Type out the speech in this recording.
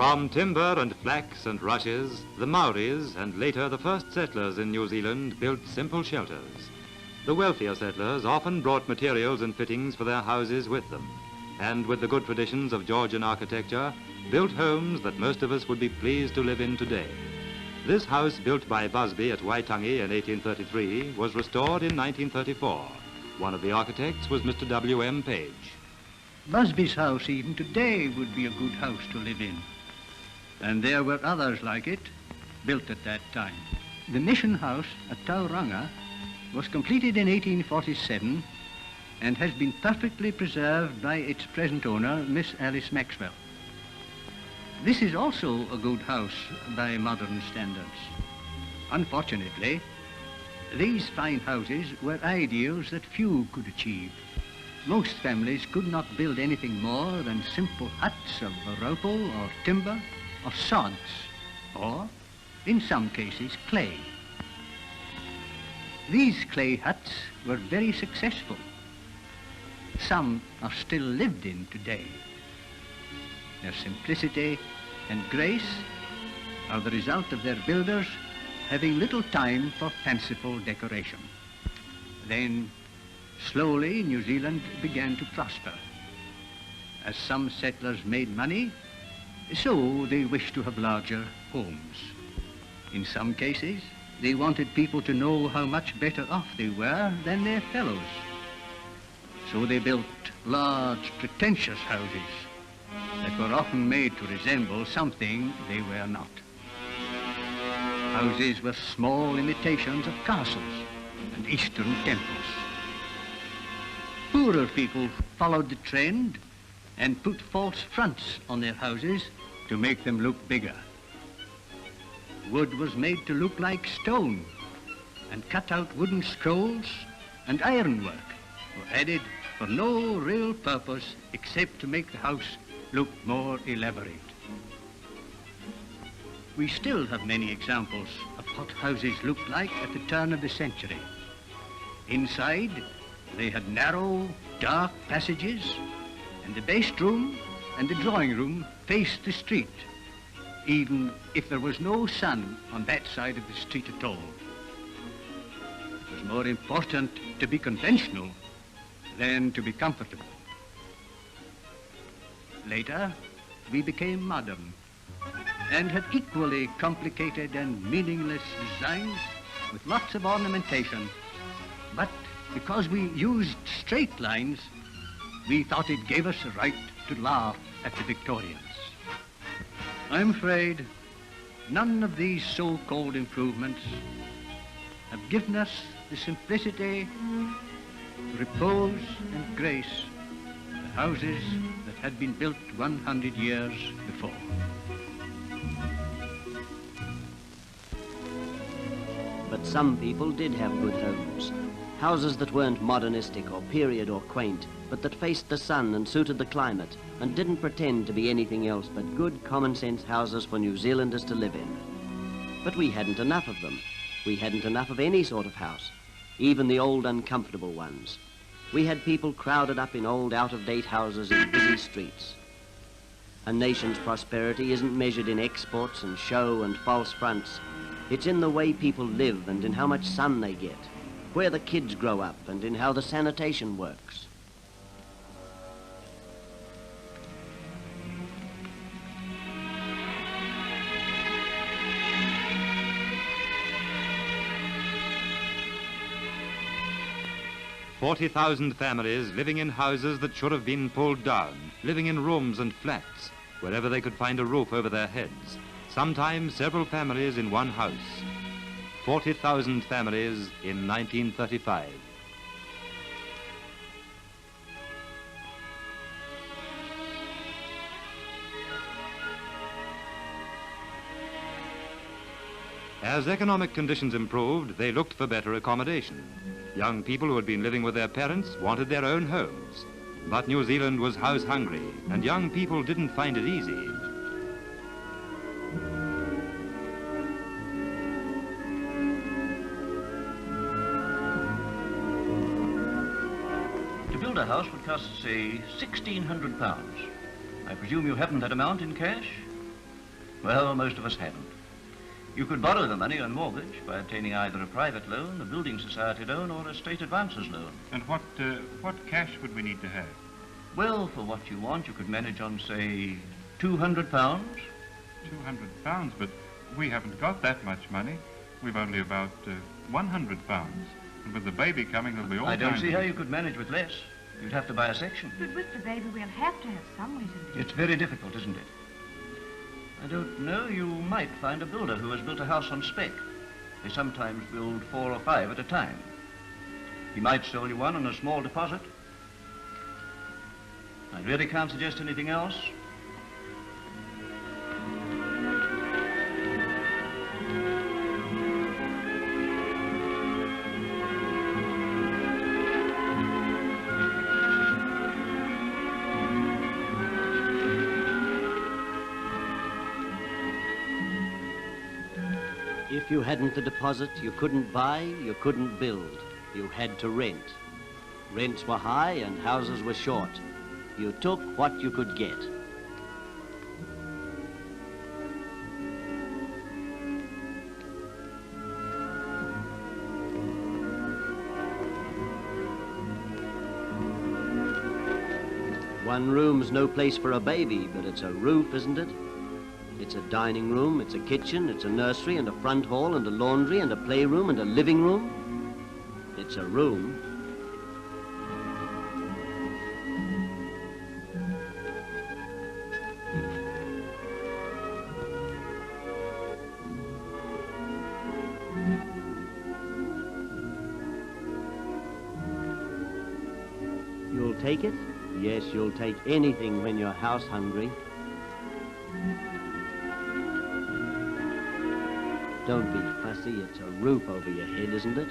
From timber and flax and rushes, the Maoris and later the first settlers in New Zealand built simple shelters. The wealthier settlers often brought materials and fittings for their houses with them, and with the good traditions of Georgian architecture, built homes that most of us would be pleased to live in today. This house, built by Busby at Waitangi in 1833, was restored in 1934. One of the architects was Mr. W.M. Page. Busby's house even today would be a good house to live in. And there were others like it, built at that time. The mission house at Tauranga was completed in 1847 and has been perfectly preserved by its present owner, Miss Alice Maxwell. This is also a good house by modern standards. Unfortunately, these fine houses were ideals that few could achieve. Most families could not build anything more than simple huts of raupo or timber or sods, or, in some cases, clay. These clay huts were very successful. Some are still lived in today. Their simplicity and grace are the result of their builders having little time for fanciful decoration. Then, slowly, New Zealand began to prosper. As some settlers made money, so they wished to have larger homes. In some cases, they wanted people to know how much better off they were than their fellows. So they built large, pretentious houses that were often made to resemble something they were not. Houses were small imitations of castles and Eastern temples. Poorer people followed the trend and put false fronts on their houses to make them look bigger. Wood was made to look like stone, and cut-out wooden scrolls and ironwork were added for no real purpose except to make the house look more elaborate. We still have many examples of what houses looked like at the turn of the century. Inside, they had narrow, dark passages, and the best room and the drawing room faced the street, even if there was no sun on that side of the street at all. It was more important to be conventional than to be comfortable. Later, we became modern and had equally complicated and meaningless designs with lots of ornamentation, but because we used straight lines, we thought it gave us a right to laugh at the Victorians. I'm afraid none of these so-called improvements have given us the simplicity, repose, and grace of the houses that had been built 100 years before. But some people did have good homes. Houses that weren't modernistic or period or quaint, but that faced the sun and suited the climate and didn't pretend to be anything else but good common-sense houses for New Zealanders to live in. But we hadn't enough of them. We hadn't enough of any sort of house, even the old uncomfortable ones. We had people crowded up in old out-of-date houses in busy streets. A nation's prosperity isn't measured in exports and show and false fronts. It's in the way people live and in how much sun they get, where the kids grow up and in how the sanitation works. "40,000 families living in houses that should have been pulled down, living in rooms and flats, wherever they could find a roof over their heads. Sometimes several families in one house. 40,000 families in 1935. As economic conditions improved, they looked for better accommodation. Young people who had been living with their parents wanted their own homes. But New Zealand was house hungry, and young people didn't find it easy. To build a house would cost, say, £1,600. I presume you haven't that amount in cash? Well, most of us haven't. You could borrow the money on mortgage by obtaining either a private loan, a building society loan, or a state advances loan. And what cash would we need to have? Well, for what you want, you could manage on, say, £200. £200, but we haven't got that much money. We've only about £100. And with the baby coming, there'll be all I don't kinds see of... how you could manage with less. You'd have to buy a section. But with the baby, we'll have to have some way to live. It's very difficult, isn't it? I don't know. You might find a builder who has built a house on spec. They sometimes build 4 or 5 at a time. He might sell you one on a small deposit. I really can't suggest anything else. If you hadn't the deposit, you couldn't buy, you couldn't build. You had to rent. Rents were high and houses were short. You took what you could get. One room's no place for a baby, but it's a roof, isn't it? It's a dining room, it's a kitchen, it's a nursery and a front hall and a laundry and a playroom and a living room. It's a room. You'll take it? Yes, you'll take anything when you're house hungry. Don't be fussy, it's a roof over your head, isn't it?